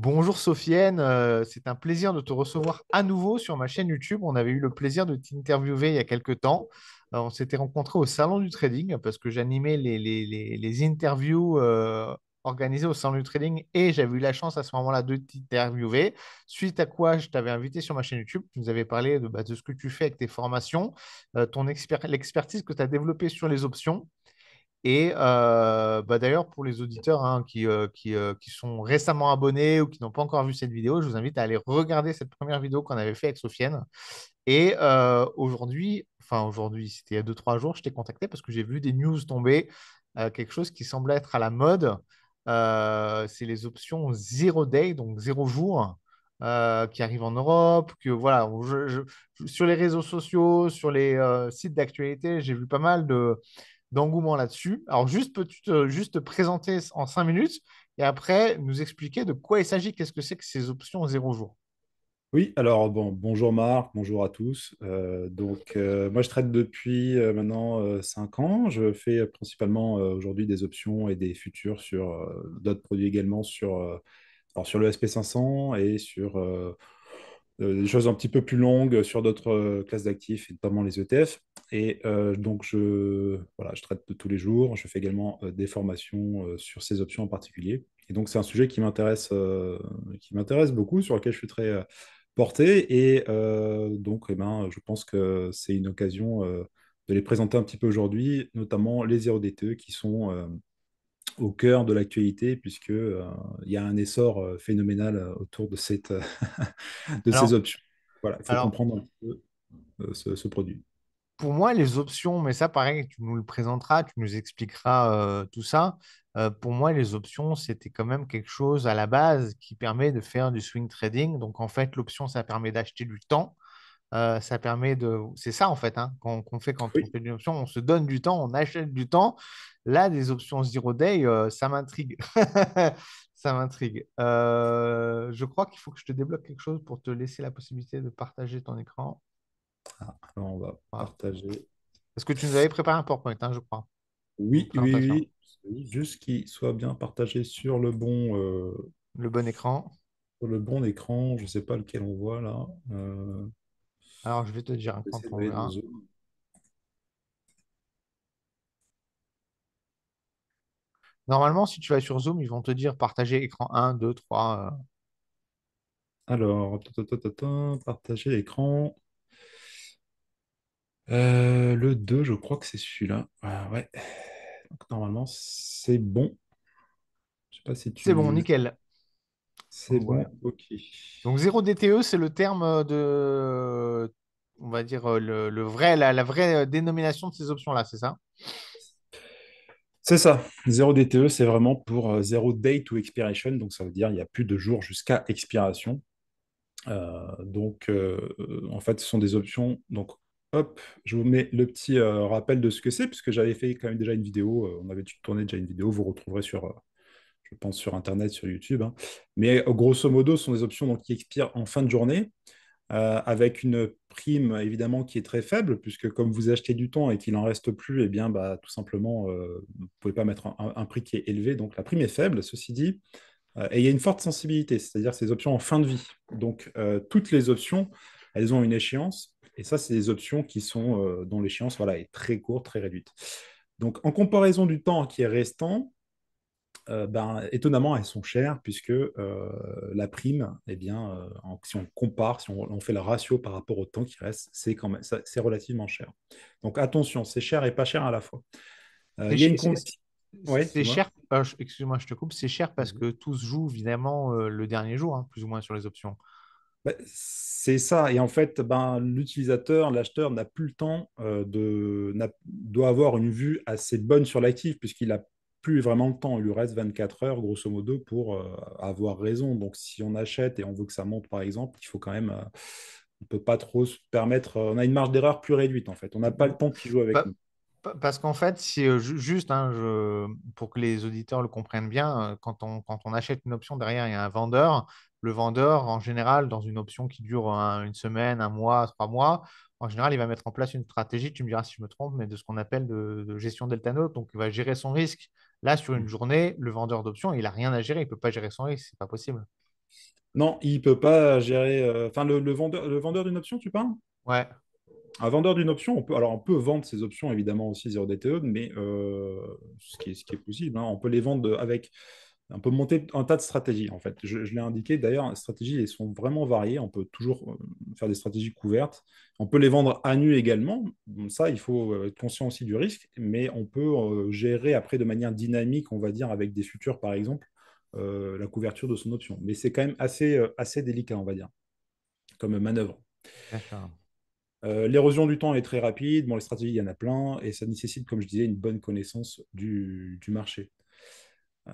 Bonjour Sofiane, c'est un plaisir de te recevoir à nouveau sur ma chaîne YouTube. On avait eu le plaisir de t'interviewer il y a quelques temps. On s'était rencontrés au Salon du Trading parce que j'animais les interviews organisées au Salon du Trading et j'avais eu la chance à ce moment-là de t'interviewer. Suite à quoi je t'avais invité sur ma chaîne YouTube. Tu nous avais parlé de ce que tu fais avec tes formations, l'expertise que tu as développée sur les options. Et d'ailleurs, pour les auditeurs qui sont récemment abonnés ou qui n'ont pas encore vu cette vidéo, je vous invite à aller regarder cette première vidéo qu'on avait fait avec Sofiane. Et aujourd'hui, c'était il y a 2 3 jours, je t'ai contacté parce que j'ai vu des news tomber, quelque chose qui semblait être à la mode. C'est les options zero day, donc 0 jour, qui arrivent en Europe. Que, voilà, sur les réseaux sociaux, sur les sites d'actualité, j'ai vu pas mal d'engouement là-dessus. Alors, juste peux-tu juste te présenter en 5 minutes et après nous expliquer de quoi il s'agit, qu'est-ce que c'est que ces options 0 jour? Oui, alors bon, bonjour Marc, bonjour à tous. Moi je traite depuis maintenant 5 ans. Je fais principalement aujourd'hui des options et des futurs sur d'autres produits également sur le SP500 et sur des choses un petit peu plus longues sur d'autres classes d'actifs, et notamment les ETF. Voilà, je traite de tous les jours. Je fais également des formations sur ces options en particulier. Et donc c'est un sujet qui m'intéresse beaucoup, sur lequel je suis très porté. Eh ben, je pense que c'est une occasion de les présenter un petit peu aujourd'hui, notamment les 0DTE qui sont au cœur de l'actualité, puisque il y a un essor phénoménal autour de de ces Alors, options. Voilà, il faut alors, comprendre un peu ce produit. pour moi, les options, mais ça, pareil, tu nous le présenteras, tu nous expliqueras tout ça. Pour moi, les options, c'était quand même quelque chose à la base qui permet de faire du swing trading. Donc, en fait, l'option, ça permet d'acheter du temps. Ça permet de. C'est ça, en fait, hein, qu'on fait quand on Oui. fait une option. On se donne du temps, on achète du temps. Là, des options zero day, ça m'intrigue. Ça m'intrigue. Je crois qu'il faut que je te débloque quelque chose pour te laisser la possibilité de partager ton écran. Alors, on va Voilà. partager. Parce que tu nous avais préparé un PowerPoint, hein, je crois. Une Oui, oui, présentation. oui. Oui, juste qu'il soit bien partagé Le bon écran. sur le bon écran. Je ne sais pas lequel on voit là. Alors, je vais te dire hein, quand J'essaie de on mettre le verra. zoom. Normalement, si tu vas sur Zoom, ils vont te dire partager écran 1, 2, 3. Alors, partager l'écran. Le 2, je crois que c'est celui-là. Ah, ouais. Donc, normalement, c'est bon. Je sais pas si C'est bon, tu... nickel. C'est Donc, voilà. bon, ok. Donc, 0 DTE, c'est le terme de, on va dire, le vrai, la vraie dénomination de ces options-là, c'est ça? C'est ça. Zéro DTE, c'est vraiment pour zéro day to expiration. Donc, ça veut dire il n'y a plus de jours jusqu'à expiration. En fait, ce sont des options. Donc, hop, je vous mets le petit rappel de ce que c'est, puisque j'avais fait quand même déjà une vidéo. On avait tourné déjà une vidéo. Vous retrouverez je pense, sur Internet, sur YouTube, hein. Mais grosso modo, ce sont des options donc, qui expirent en fin de journée, avec une prime évidemment qui est très faible, puisque comme vous achetez du temps et qu'il n'en reste plus, eh bien, bah, tout simplement, vous ne pouvez pas mettre un prix qui est élevé. Donc, la prime est faible. Ceci dit, et il y a une forte sensibilité, c'est-à-dire ces options en fin de vie. Donc, toutes les options, elles ont une échéance. Et ça, c'est des options dont l'échéance voilà, est très courte, très réduite. Donc, en comparaison du temps qui est restant, étonnamment, elles sont chères puisque la prime, eh bien, si on compare, si on fait le ratio par rapport au temps qui reste, c'est quand même, c'est relativement cher. Donc attention, c'est cher et pas cher à la fois. C'est Il y a ch- une c'est- condition. Ouais, c'est dis-moi. cher, excuse-moi, je te coupe, c'est cher parce que tout se joue évidemment le dernier jour, hein, plus ou moins sur les options. Bah, c'est ça. Et en fait, ben, l'utilisateur, l'acheteur n'a plus le temps doit avoir une vue assez bonne sur l'actif puisqu'il n'a plus vraiment le temps. Il lui reste 24 heures, grosso modo, pour avoir raison. Donc, si on achète et on veut que ça monte, par exemple, il faut quand même. On ne peut pas trop se permettre. On a une marge d'erreur plus réduite, en fait. On n'a pas le temps qui joue avec Pa- nous. Parce qu'en fait, c'est juste, hein, pour que les auditeurs le comprennent bien, quand on achète une option, derrière, il y a un vendeur. Le vendeur, en général, dans une option qui dure une semaine, un mois, 3 mois, en général, il va mettre en place une stratégie, tu me diras si je me trompe, mais de ce qu'on appelle de gestion delta note. Donc, il va gérer son risque. Là, sur une journée, le vendeur d'options, il n'a rien à gérer. Il ne peut pas gérer son risque. C'est pas possible. Non, il ne peut pas gérer. Enfin, le vendeur d'une option, tu parles? Ouais, Un vendeur d'une option, alors on peut vendre ces options évidemment aussi 0DTE, mais ce qui est possible, hein, on peut les vendre avec, on peut monter un tas de stratégies en fait. Je l'ai indiqué d'ailleurs, les stratégies elles sont vraiment variées. On peut toujours faire des stratégies couvertes. On peut les vendre à nu également. Bon, ça, il faut être conscient aussi du risque, mais on peut gérer après de manière dynamique, on va dire avec des futurs par exemple, la couverture de son option. Mais c'est quand même assez délicat, on va dire, comme manœuvre. d'accord. L'érosion du temps est très rapide. Bon, les stratégies, il y en a plein, et ça nécessite, comme je disais, une bonne connaissance du marché. Euh,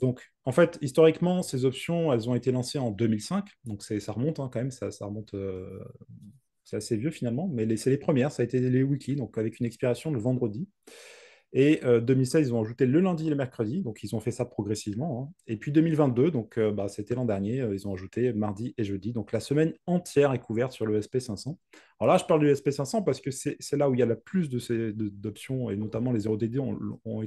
donc, en fait, historiquement, ces options, elles ont été lancées en 2005. Donc, ça remonte hein, quand même, ça remonte. C'est assez vieux finalement, mais c'est les premières. Ça a été les weekly, donc avec une expiration le vendredi. Et 2016, ils ont ajouté le lundi et le mercredi, donc ils ont fait ça progressivement, hein. Et puis 2022, donc bah, c'était l'an dernier, ils ont ajouté mardi et jeudi. Donc la semaine entière est couverte sur le SP500. Alors là, je parle du SP500 parce que c'est là où il y a le plus d'options, et notamment les 0DD ont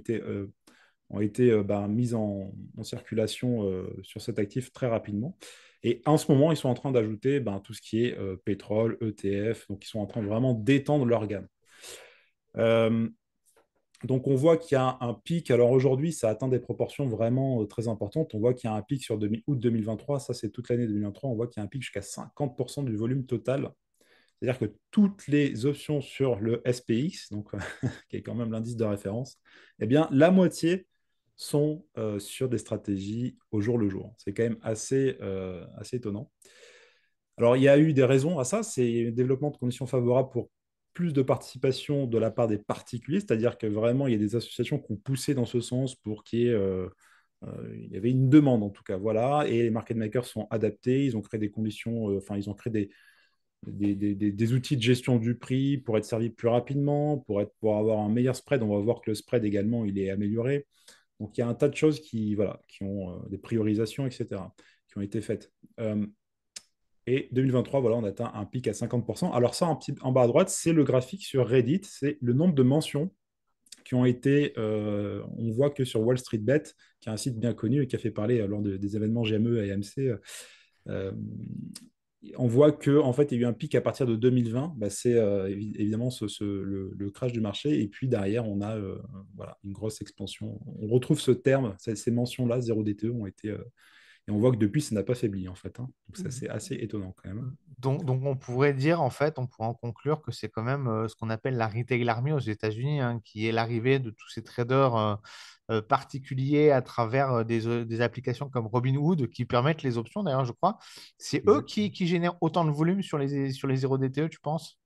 été bah, mises en circulation sur cet actif très rapidement. Et en ce moment, ils sont en train d'ajouter ben, tout ce qui est pétrole, ETF, donc ils sont en train de vraiment d'étendre leur gamme. Euh, donc, on voit qu'il y a un pic. Alors aujourd'hui, ça atteint des proportions vraiment très importantes. On voit qu'il y a un pic sur août 2023. Ça, c'est toute l'année 2023. On voit qu'il y a un pic jusqu'à 50% du volume total. C'est-à-dire que toutes les options sur le SPX, donc, qui est quand même l'indice de référence, eh bien, la moitié sont sur des stratégies au jour le jour. C'est quand même assez étonnant. Alors, il y a eu des raisons à ça. C'est le développement de conditions favorables pour plus de participation de la part des particuliers, c'est-à-dire que vraiment, il y a des associations qui ont poussé dans ce sens pour qu'il y ait, il y avait une demande en tout cas, voilà, et les market makers sont adaptés, ils ont créé des conditions, enfin, ils ont créé des outils de gestion du prix pour être servi plus rapidement, pour avoir un meilleur spread. On va voir que le spread également, il est amélioré. Donc, il y a un tas de choses voilà, qui ont des priorisations, etc., qui ont été faites. Et 2023, voilà, on atteint un pic à 50%. Alors ça, en bas à droite, c'est le graphique sur Reddit, c'est le nombre de mentions qui ont été, on voit que sur Wall Street Bet, qui est un site bien connu et qui a fait parler lors des événements GME et AMC, on voit que en fait, il y a eu un pic à partir de 2020. Bah, c'est évidemment le crash du marché. Et puis derrière, on a voilà, une grosse expansion. On retrouve ce terme, ces mentions-là, 0 DTE, ont été. Et on voit que depuis, ça n'a pas faibli, en fait, hein. Donc ça, c'est assez étonnant quand même. Donc, on pourrait dire, en fait, on pourrait en conclure que c'est quand même ce qu'on appelle la Retail Army aux États-Unis, hein, qui est l'arrivée de tous ces traders particuliers à travers des applications comme Robinhood qui permettent les options, d'ailleurs, je crois. C'est eux Exactement. qui génèrent autant de volume sur les 0 DTE, tu penses?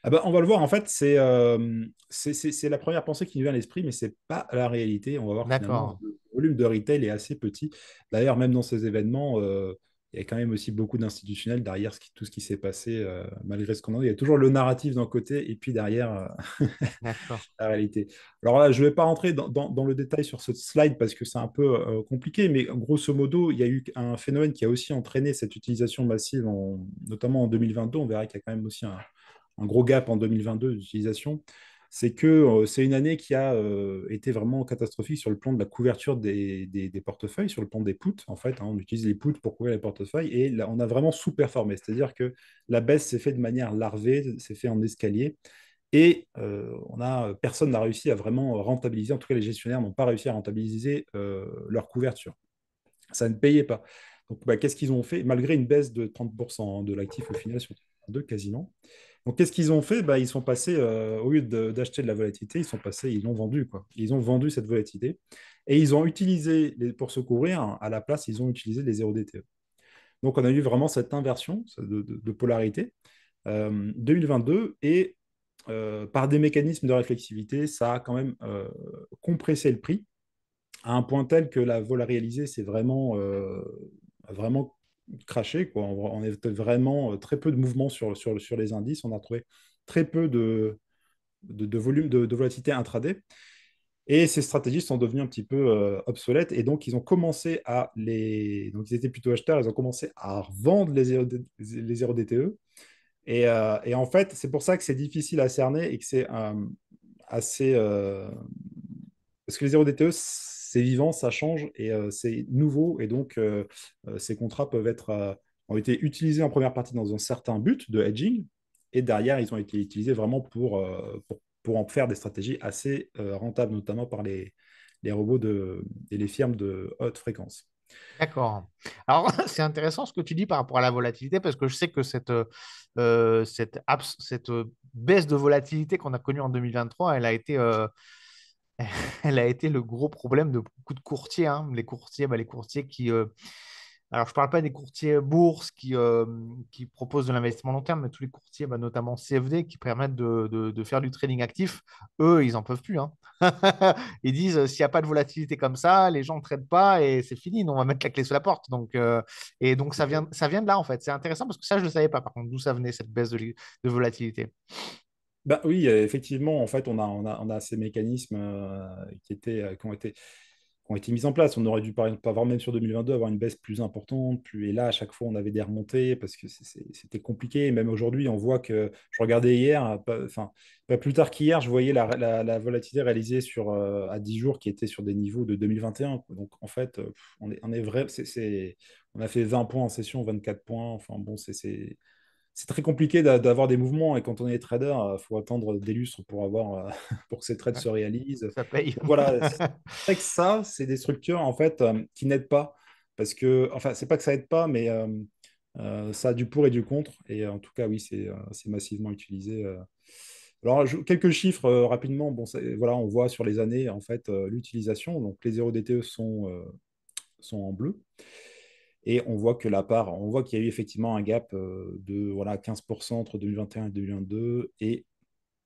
Ah bah, on va le voir, en fait, c'est la première pensée qui nous vient à l'esprit, mais c'est pas la réalité. On va voir que finalement, D'accord, le volume de retail est assez petit. D'ailleurs, même dans ces événements, il y a quand même aussi beaucoup d'institutionnels derrière tout ce qui s'est passé, malgré ce qu'on a dit. Il y a toujours le narratif d'un côté et puis derrière, d'accord. la réalité. Alors là, je ne vais pas rentrer dans le détail sur ce slide parce que c'est un peu compliqué, mais grosso modo, il y a eu un phénomène qui a aussi entraîné cette utilisation massive, notamment en 2022. On verra qu'il y a quand même aussi un gros gap en 2022 d'utilisation. C'est que c'est une année qui a été vraiment catastrophique sur le plan de la couverture des portefeuilles, sur le plan des puts, en fait, hein. On utilise les puts pour couvrir les portefeuilles et là, on a vraiment sous-performé. C'est-à-dire que la baisse s'est faite de manière larvée, s'est fait en escalier. Et personne n'a réussi à vraiment rentabiliser, en tout cas les gestionnaires n'ont pas réussi à rentabiliser leur couverture. Ça ne payait pas. Donc bah, qu'est-ce qu'ils ont fait? Malgré une baisse de 30% de l'actif au final sur 2 quasiment. Donc qu'est-ce qu'ils ont fait? Bah, ils sont passés, au lieu d'acheter de la volatilité, ils l'ont vendu, quoi. Ils ont vendu cette volatilité et ils ont utilisé, pour se couvrir, à la place, ils ont utilisé les 0 DTE. Donc on a eu vraiment cette inversion de polarité 2022 et par des mécanismes de réflexivité, ça a quand même compressé le prix à un point tel que la vol réalisée s'est vraiment craché, quoi. On a vraiment très peu de mouvements sur les indices. On a trouvé très peu de volume de volatilité intraday. Et ces stratégies sont devenues un petit peu obsolètes. Et donc, ils ont commencé donc, ils étaient plutôt acheteurs, ils ont commencé à vendre les 0 DTE. Et en fait, c'est pour ça que c'est difficile à cerner et que c'est assez. Parce que les 0 DTE, c'est vivant, ça change et c'est nouveau. Et donc, ces contrats ont été utilisés en première partie dans un certain but de hedging. Et derrière, ils ont été utilisés vraiment pour en faire des stratégies assez rentables, notamment par les robots et les firmes de haute fréquence. D'accord. Alors, c'est intéressant ce que tu dis par rapport à la volatilité, parce que je sais que cette baisse de volatilité qu'on a connue en 2023, elle a été le gros problème de beaucoup de courtiers, hein. Les courtiers alors je ne parle pas des courtiers bourse qui proposent de l'investissement long terme, mais tous les courtiers, notamment CFD, qui permettent de faire du trading actif, eux, ils n'en peuvent plus, hein. Ils disent, s'il n'y a pas de volatilité comme ça, les gens ne traitent pas et c'est fini, on va mettre la clé sous la porte. Et donc ça vient de là, en fait. C'est intéressant parce que ça, je ne le savais pas, par contre, d'où ça venait, cette baisse de volatilité. Bah oui, effectivement, en fait, on a ces mécanismes qui ont été mis en place. On aurait dû, par exemple, avoir, même sur 2022, avoir une baisse plus importante. Et là, à chaque fois, on avait des remontées parce que c'était compliqué. Et même aujourd'hui, on voit que, je regardais hier, enfin, pas plus tard qu'hier, je voyais la volatilité réalisée à 10 jours qui était sur des niveaux de 2021, quoi. Donc, en fait, on est vrai, on a fait 20 points en session, 24 points. Enfin, bon, c'est très compliqué d'avoir des mouvements et quand on est trader, il faut attendre des lustres pour que ces trades Ouais, se réalisent. ça paye. Donc voilà, c'est vrai que ça, c'est des structures en fait qui n'aident pas parce que, enfin, c'est pas que ça aide pas, mais ça a du pour et du contre. Et en tout cas, oui, c'est massivement utilisé. Alors, quelques chiffres rapidement. Bon, voilà, on voit sur les années en fait l'utilisation. Donc, les 0 DTE sont en bleu. Et on voit qu'il y a eu effectivement un gap de voilà, 15% entre 2021 et 2022. Et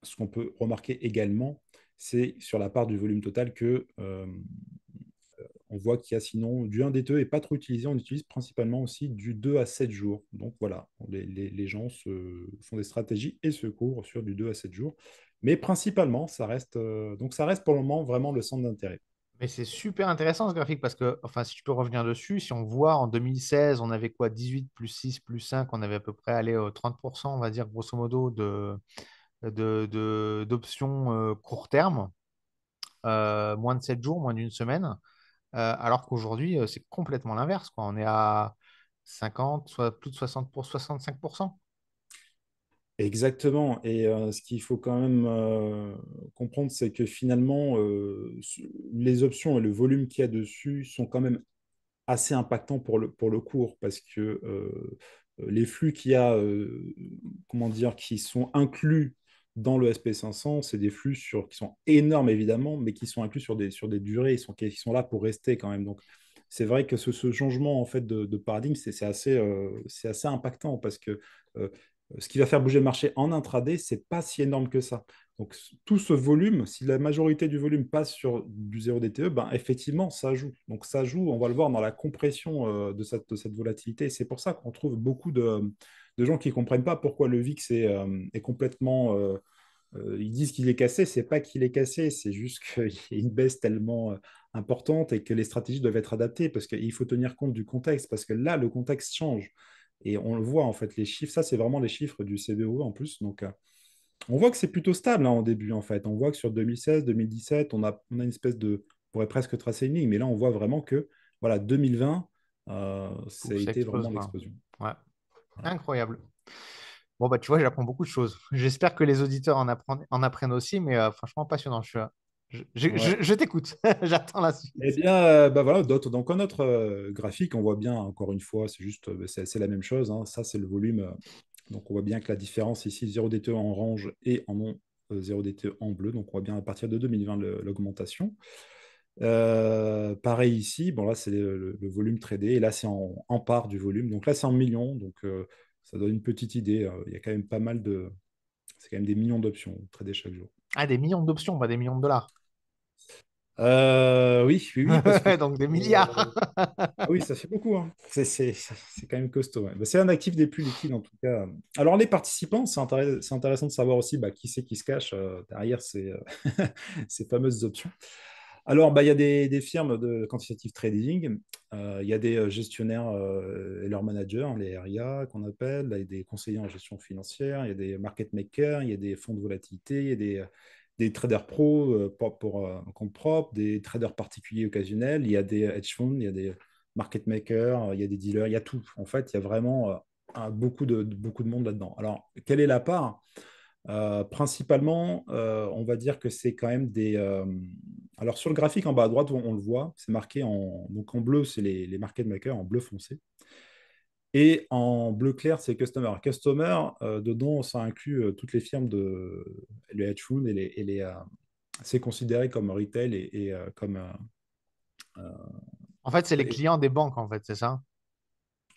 ce qu'on peut remarquer également, c'est sur la part du volume total que on voit qu'il y a sinon du 1DTE et pas trop utilisé. On utilise principalement aussi du 2 à 7 jours. Donc voilà, les gens font des stratégies et se couvrent sur du 2 à 7 jours. Mais principalement, donc ça reste pour le moment vraiment le centre d'intérêt. Mais c'est super intéressant ce graphique parce que, enfin, si tu peux revenir dessus, si on voit en 2016, on avait quoi, 18 plus 6 plus 5, on avait à peu près allé au 30%, on va dire, grosso modo, d'options court terme, moins de 7 jours, moins d'une semaine, alors qu'aujourd'hui, c'est complètement l'inverse, quoi. On est à 50, soit plus de 60 pour 65%. Exactement. Et ce qu'il faut quand même comprendre, c'est que finalement, les options et le volume qu'il y a dessus sont quand même assez impactants pour le cours parce que les flux qu'il y a, comment dire, qui sont inclus dans le SP500, c'est des flux qui sont énormes évidemment, mais qui sont inclus sur des durées, qui sont là pour rester quand même. Donc, c'est vrai que ce changement en fait de paradigme, c'est assez impactant parce que euh, ce qui va faire bouger le marché en intraday, c'est pas si énorme que ça. Donc, tout ce volume, si la majorité du volume passe sur du 0 DTE, ben, effectivement, ça joue. Donc, ça joue, on va le voir dans la compression de cette volatilité. Et c'est pour ça qu'on trouve beaucoup de gens qui ne comprennent pas pourquoi le VIX est complètement. Ils disent qu'il est cassé. C'est pas qu'il est cassé, c'est juste qu'il y a une baisse tellement importante et que les stratégies doivent être adaptées parce qu'il faut tenir compte du contexte. Parce que là, le contexte change. Et on le voit, en fait, les chiffres. Ça, c'est vraiment les chiffres du CBOE en plus. Donc, on voit que c'est plutôt stable hein, en début, en fait. On voit que sur 2016, 2017, on a une espèce de. On pourrait presque tracer une ligne, mais là, on voit vraiment que voilà, 2020, ça Tout a ça été explose, vraiment quoi. l'explosion. Ouais, incroyable. Bon, bah, tu vois, j'apprends beaucoup de choses. J'espère que les auditeurs en apprennent aussi, mais franchement, passionnant. Ouais. Je t'écoute. J'attends la Eh suite. bien, bah voilà, donc en notre graphique, on voit bien, encore une fois, c'est juste, c'est la même chose, hein. Ça, c'est le volume. Donc, on voit bien que la différence ici, 0 DTE en orange et en non 0 DTE en bleu. Donc, on voit bien à partir de 2020 l'augmentation. Pareil ici, bon là c'est le volume tradé et là c'est en part du volume. Donc là c'est en millions, donc ça donne une petite idée. Il y a quand même pas mal de. C'est quand même des millions d'options tradées chaque jour. Ah, des millions d'options, pas des millions de dollars. Oui, oui, oui, parce que. Donc des milliards. Ah oui, ça fait beaucoup, hein. C'est quand même costaud, ouais. Bah, c'est un actif des plus liquides en tout cas. Alors les participants, c'est intéressant de savoir aussi bah, qui c'est qui se cache derrière ces fameuses options. Alors, bah, il y a des firmes de quantitative trading, il y a des gestionnaires et leurs managers, les RIA qu'on appelle, là, il y a des conseillers en gestion financière, il y a des market makers, il y a des fonds de volatilité, il y a des traders pros pour compte propre, des traders particuliers occasionnels, il y a des hedge funds, il y a des market makers, il y a des dealers, il y a tout. En fait, il y a vraiment beaucoup de monde là-dedans. Alors, quelle est la part? Principalement, on va dire que c'est quand même des. Alors, sur le graphique en bas à droite, on le voit, c'est marqué donc en bleu, c'est les market makers, en bleu foncé. Et en bleu clair, c'est customer. Customer, dedans, ça inclut toutes les firmes le hedge fund c'est considéré comme retail et comme. En fait, c'est les Et- clients des banques, en fait, c'est ça?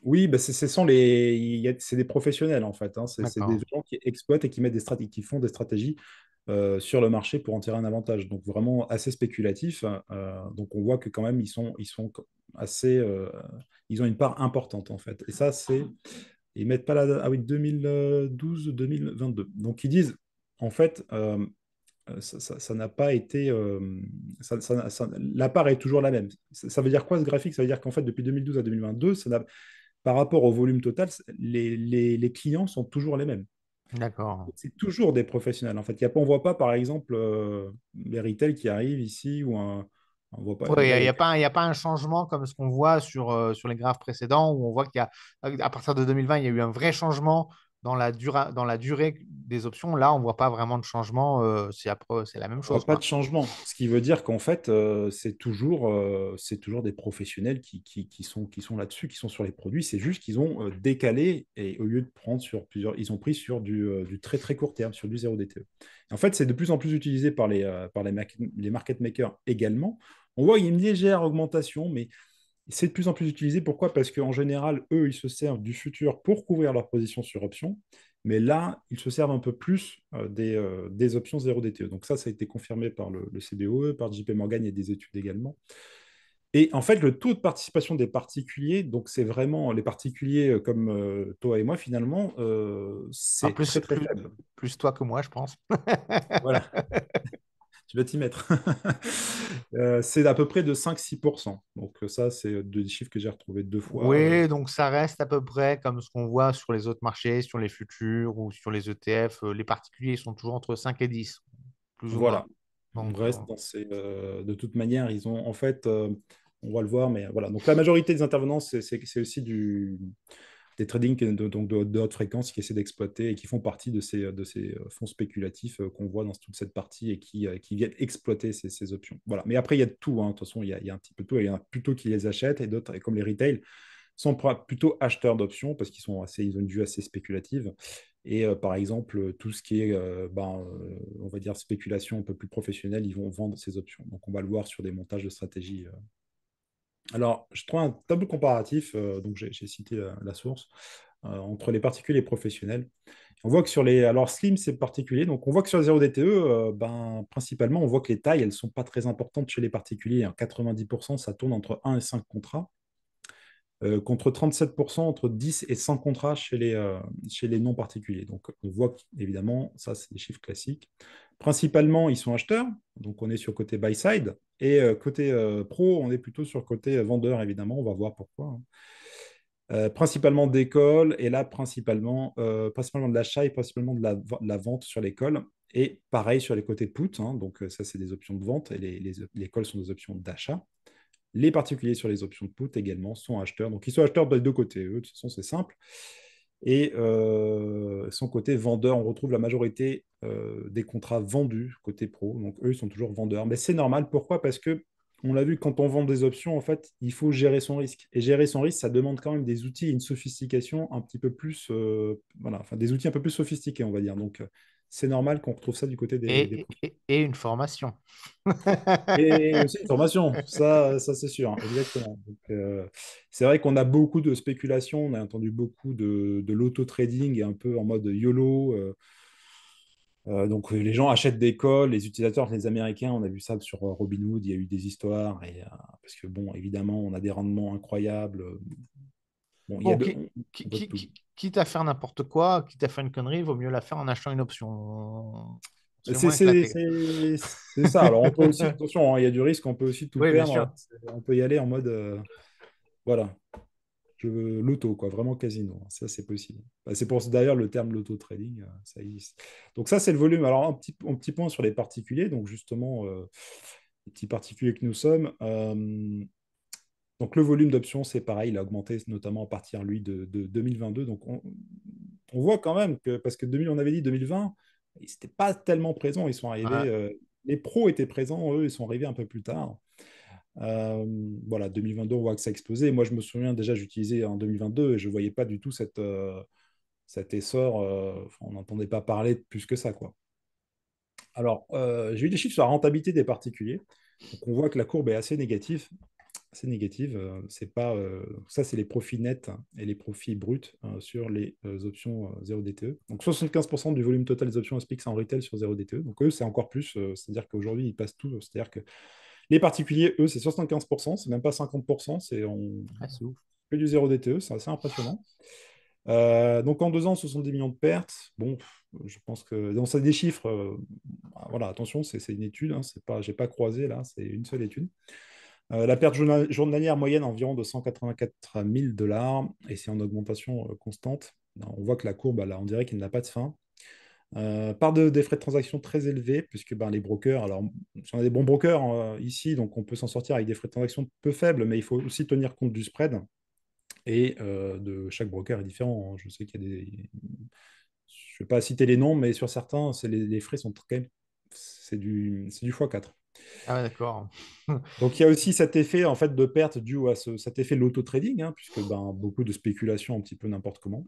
oui, bah, ce sont les. C'est des professionnels, en fait, hein. C'est des D'accord. gens qui exploitent et qui mettent des stratégies, qui font des stratégies sur le marché pour en tirer un avantage. Donc, vraiment assez spéculatif. Donc, on voit que quand même, ils sont assez. Ils ont une part importante, en fait. Et ça, c'est. Ils mettent pas la date. Ah oui, 2012-2022. Donc, ils disent, en fait, ça n'a pas été. La part est toujours la même. Ça veut dire quoi ce graphique? Ça veut dire qu'en fait, depuis 2012 à 2022, par rapport au volume total, les clients sont toujours les mêmes. D'accord. C'est toujours des professionnels. En fait, on ne voit pas, par exemple, les retail qui arrivent ici ou on voit pas. Oui, il Là, il y n'y a a, pas, y a pas un changement comme ce qu'on voit sur les graphes précédents, où on voit qu'il y a, à partir de 2020, il y a eu un vrai changement dans la durée des options. Là, on ne voit pas vraiment de changement. C'est la même on voit chose, pas quoi. de changement. Ce qui veut dire qu'en fait, c'est toujours des professionnels qui sont là-dessus, qui sont sur les produits. C'est juste qu'ils ont décalé et au lieu de prendre sur plusieurs, ils ont pris sur du très très court terme, sur du zéro DTE. En fait, c'est de plus en plus utilisé les market makers également. On voit qu'il y a une légère augmentation, mais c'est de plus en plus utilisé. Pourquoi? Parce qu'en général, eux, ils se servent du futur pour couvrir leur position sur option. Mais là, ils se servent un peu plus des options 0 DTE. Donc ça a été confirmé par le CBOE, par JP Morgan, il y a des études également. Et en fait, le taux de participation des particuliers, donc c'est vraiment les particuliers comme toi et moi, finalement, Ah, c'est très, très faible. plus toi que moi, je pense. Voilà, tu vas t'y mettre. C'est à peu près de 5-6%. Donc ça, c'est des chiffres que j'ai retrouvés deux fois. Oui, donc ça reste à peu près comme ce qu'on voit sur les autres marchés, sur les futurs ou sur les ETF. Les particuliers ils sont toujours entre 5 et 10, plus ou moins. Voilà, on Donc, reste dans de toute manière, ils ont en fait, on va le voir, mais voilà. Donc la majorité des intervenants, c'est aussi des trading de haute fréquence qui essaient d'exploiter et qui font partie de ces fonds spéculatifs qu'on voit dans toute cette partie et qui viennent exploiter ces options. Voilà. Mais après, il y a de tout, hein. De toute façon, il y a un petit peu de tout. Il y en a plutôt qui les achètent et d'autres, et comme les retail, sont plutôt acheteurs d'options parce ils ont une vue assez spéculative. Et par exemple, tout ce qui est, on va dire, spéculation un peu plus professionnelle, ils vont vendre ces options. Donc, on va le voir sur des montages de stratégie. Alors, je trouve un tableau comparatif, donc j'ai cité la source, entre les particuliers et les professionnels. On voit que sur les. Alors, Slim, c'est particulier. Donc, on voit que sur les 0 DTE, principalement, on voit que les tailles, elles ne sont pas très importantes chez les particuliers, hein. 90%, ça tourne entre 1 et 5 contrats contre 37% entre 10 et 100 contrats chez les non particuliers. Donc, on voit qu'évidemment, ça, c'est des chiffres classiques. Principalement, ils sont acheteurs, donc on est sur côté buy side, et côté pro, on est plutôt sur côté vendeur, évidemment, on va voir pourquoi, hein. Principalement d'école, et là, principalement de l'achat et principalement de la vente sur l'école. Et pareil sur les côtés put, hein, donc ça, c'est des options de vente, et les calls sont des options d'achat. Les particuliers sur les options de put également sont acheteurs. Donc, ils sont acheteurs des deux côtés. Eux, de toute façon, c'est simple. Et son côté vendeur, on retrouve la majorité des contrats vendus côté pro. Donc, eux, ils sont toujours vendeurs. Mais c'est normal. Pourquoi? Parce que, on l'a vu, quand on vend des options, en fait, il faut gérer son risque. Et gérer son risque, ça demande quand même des outils et une sophistication un petit peu plus, voilà, enfin, des outils un peu plus sophistiqués, on va dire. Donc, c'est normal qu'on retrouve ça du côté des pros. et une formation. Et aussi une formation, ça c'est sûr, hein, exactement. Donc, c'est vrai qu'on a beaucoup de spéculation, on a entendu beaucoup de l'auto-trading et un peu en mode YOLO. Donc les gens achètent des calls, les utilisateurs, les Américains, on a vu ça sur Robinhood, il y a eu des histoires, parce que bon, évidemment, on a des rendements incroyables. Bon, il y a Bon, on voit de tout. quitte à faire n'importe quoi, quitte à faire une connerie, il vaut mieux la faire en achetant une option. On se fait C'est moins c'est- éclater. c'est- c'est ça. Alors on peut aussi, attention, hein, il y a du risque, on peut aussi tout Oui, bien perdre. sûr. On peut y aller en mode, voilà. je veux l'auto, quoi, vraiment casino. Ça, c'est possible. Bah, c'est pour ça, d'ailleurs le terme l'auto trading, ça existe. Donc ça, c'est le volume. Alors un petit point sur les particuliers. Donc justement, les petits particuliers que nous sommes. Donc le volume d'options, c'est pareil, il a augmenté notamment à partir, lui, de 2022. Donc on voit quand même que, parce que 2000, on avait dit 2020, ils n'étaient pas tellement présents. Ils sont Ouais. arrivés, les pros étaient présents, eux, ils sont arrivés un peu plus tard. Voilà, 2022, on voit que ça a explosé. Moi, je me souviens déjà, j'utilisais en 2022 et je ne voyais pas du tout cet essor. Enfin, on n'entendait pas parler de plus que ça, quoi. Alors, j'ai eu des chiffres sur la rentabilité des particuliers. Donc, on voit que la courbe est assez négative. Assez négative. C'est pas, ça, c'est les profits nets et les profits bruts sur les options 0 DTE. Donc, 75% du volume total des options SPX en retail sur 0 DTE. Donc, eux, c'est encore plus. C'est-à-dire qu'aujourd'hui, ils passent tout. C'est-à-dire que les particuliers, eux, c'est 75%, c'est même pas 50%, c'est Ah, c'est ouf. que du 0 DTE, c'est assez impressionnant. Donc en 2 ans, 70 millions de pertes. Bon, je pense que dans ça des chiffres, voilà, attention, c'est une étude, hein, c'est pas, j'ai pas croisé là, c'est une seule étude. La perte journalière moyenne environ de 184 000 dollars et c'est en augmentation constante. On voit que la courbe, là, on dirait qu'il n'a pas de fin. Des frais de transaction très élevés, puisque ben, les brokers, alors si on a des bons brokers ici, donc on peut s'en sortir avec des frais de transaction peu faibles, mais il faut aussi tenir compte du spread. Et de chaque broker est différent, hein. Je sais qu'il y a des. Je ne vais pas citer les noms, mais sur certains, les frais sont quand même. C'est du x4. Ah ouais, d'accord. Donc il y a aussi cet effet en fait de perte dû à cet effet de l'auto-trading, hein, puisque ben, beaucoup de spéculation un petit peu n'importe comment.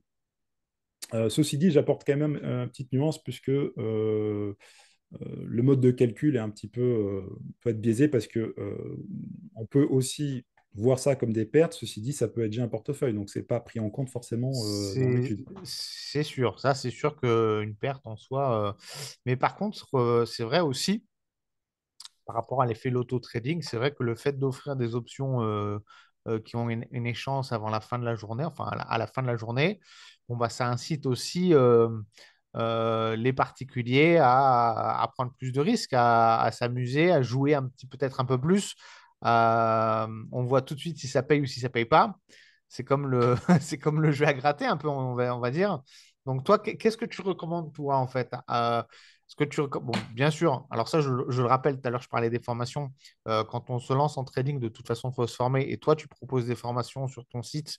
Ceci dit, j'apporte quand même une petite nuance puisque le mode de calcul est un petit peu peut être biaisé parce que on peut aussi voir ça comme des pertes. Ceci dit, ça peut être déjà un portefeuille, donc c'est pas pris en compte forcément dans C'est l'étude. c'est sûr, ça c'est sûr qu'une perte en soi. Mais par contre, c'est vrai aussi, par rapport à l'effet l'auto-trading, c'est vrai que le fait d'offrir des options qui ont une échéance avant la fin de la journée, enfin à la fin de la journée, bon, bah, ça incite aussi les particuliers à prendre plus de risques, à s'amuser, à jouer peut-être un peu plus. On voit tout de suite si ça paye ou si ça paye pas. C'est comme c'est comme le jeu à gratter un peu, on va dire. Donc toi, qu'est-ce que tu recommandes toi en fait? Bon, bien sûr, alors ça, je le rappelle, tout à l'heure, je parlais des formations. Quand on se lance en trading, de toute façon, il faut se former. Et toi, tu proposes des formations sur ton site.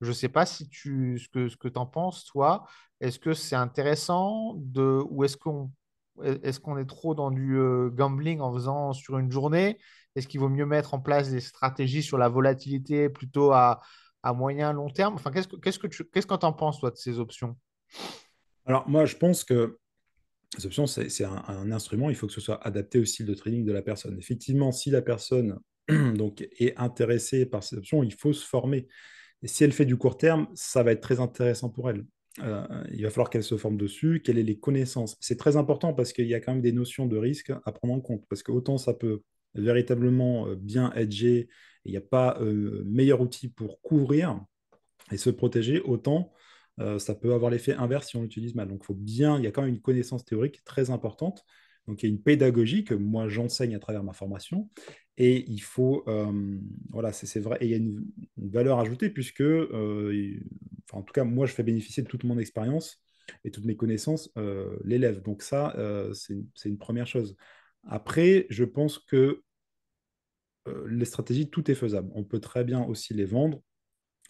Je ne sais pas ce que tu en penses, toi. Est-ce que c'est intéressant ou est-ce qu'on est trop dans du gambling en faisant sur une journée? Est-ce qu'il vaut mieux mettre en place des stratégies sur la volatilité plutôt à moyen, long terme? Enfin, qu'est-ce que tu en penses, toi, de ces options? Alors moi, je pense que les options, c'est un instrument, il faut que ce soit adapté au style de trading de la personne. Effectivement, si la personne donc, est intéressée par ces options, il faut se former. Et si elle fait du court terme, ça va être très intéressant pour elle. Il va falloir qu'elle se forme dessus, qu'elle ait les connaissances. C'est très important parce qu'il y a quand même des notions de risque à prendre en compte. Parce que autant ça peut véritablement bien hedger, et il n'y a pas meilleur outil pour couvrir et se protéger, autant ça peut avoir l'effet inverse si on l'utilise mal. Donc il y a quand même une connaissance théorique très importante. Donc il y a une pédagogie que moi j'enseigne à travers ma formation. Et il faut, voilà, c'est vrai, et il y a une valeur ajoutée puisque, enfin, en tout cas, moi je fais bénéficier de toute mon expérience et toutes mes connaissances l'élève. Donc ça, c'est une première chose. Après, je pense que les stratégies, tout est faisable. On peut très bien aussi les vendre.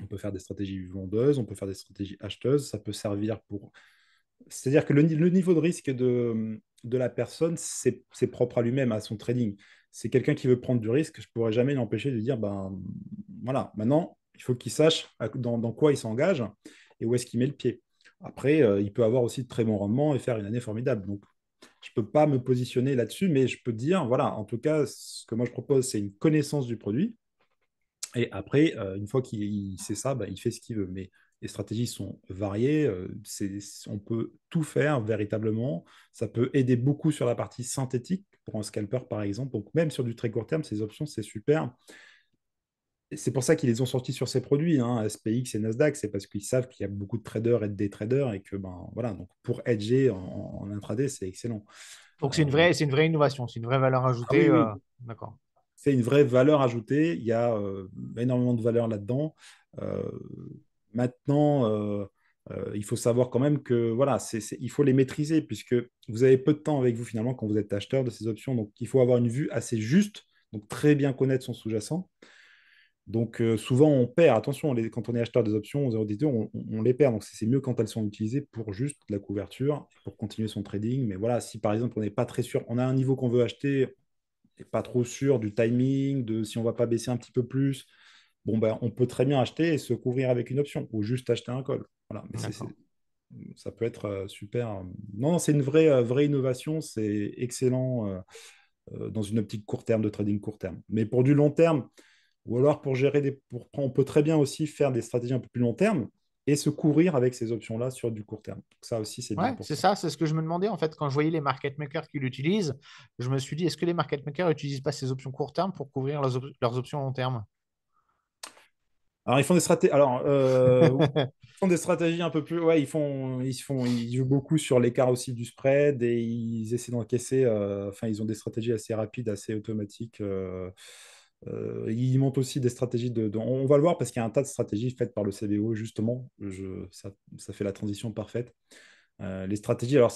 On peut faire des stratégies vendeuses, on peut faire des stratégies acheteuses. Ça peut servir pour. C'est-à-dire que le niveau de risque de la personne, c'est propre à lui-même, à son trading. C'est quelqu'un qui veut prendre du risque. Je ne pourrais jamais l'empêcher de dire, ben voilà, maintenant, il faut qu'il sache dans quoi il s'engage et où est-ce qu'il met le pied. Après, il peut avoir aussi de très bons rendements et faire une année formidable. Donc, je ne peux pas me positionner là-dessus, mais je peux dire, voilà, en tout cas, ce que moi je propose, c'est une connaissance du produit et après, une fois qu'il sait ça, bah, il fait ce qu'il veut. Mais les stratégies sont variées. On peut tout faire véritablement. Ça peut aider beaucoup sur la partie synthétique pour un scalper, par exemple. Donc, même sur du très court terme, ces options, c'est super. Et c'est pour ça qu'ils les ont sortis sur ces produits, hein, SPX et Nasdaq. C'est parce qu'ils savent qu'il y a beaucoup de traders et de day traders et que, ben, voilà, donc pour hedger en intraday, c'est excellent. Donc, Donc, c'est une vraie innovation, c'est une vraie valeur ah ajoutée. oui, oui. D'accord. c'est une vraie valeur ajoutée. Il y a énormément de valeur là-dedans. Euh, Maintenant, il faut savoir quand même que voilà, il faut les maîtriser puisque vous avez peu de temps avec vous finalement quand vous êtes acheteur de ces options. Donc, il faut avoir une vue assez juste, donc très bien connaître son sous-jacent. Donc, souvent, on perd. Attention, quand on est acheteur des options aux 0,2, on les perd. Donc, c'est mieux quand elles sont utilisées pour juste la couverture, pour continuer son trading. Mais voilà, si par exemple, on n'est pas très sûr, on a un niveau qu'on veut acheter, n'est pas trop sûr du timing, de si on ne va pas baisser un petit peu plus, bon, ben, on peut très bien acheter et se couvrir avec une option ou juste acheter un call. Voilà, mais D'accord. ça peut être super. Non, non, c'est une vraie innovation, c'est excellent dans une optique court terme, de trading court terme. Mais pour du long terme, ou alors pour gérer on peut très bien aussi faire des stratégies un peu plus long terme et se couvrir avec ces options-là sur du court terme. Donc ça aussi, c'est bien Ouais, pour c'est ça. ça, c'est ce que je me demandais en fait quand je voyais les market makers qui l'utilisent. Je me suis dit, est-ce que les market makers n'utilisent pas ces options court terme pour couvrir leurs options long terme? Alors, ils font des stratégies. Alors, ils font des stratégies un peu plus. Ouais, ils jouent beaucoup sur l'écart aussi du spread et ils essaient d'encaisser. Enfin, ils ont des stratégies assez rapides, assez automatiques. Ils montent aussi des stratégies on va le voir parce qu'il y a un tas de stratégies faites par le CBO, justement. Ça fait la transition parfaite. Les stratégies, alors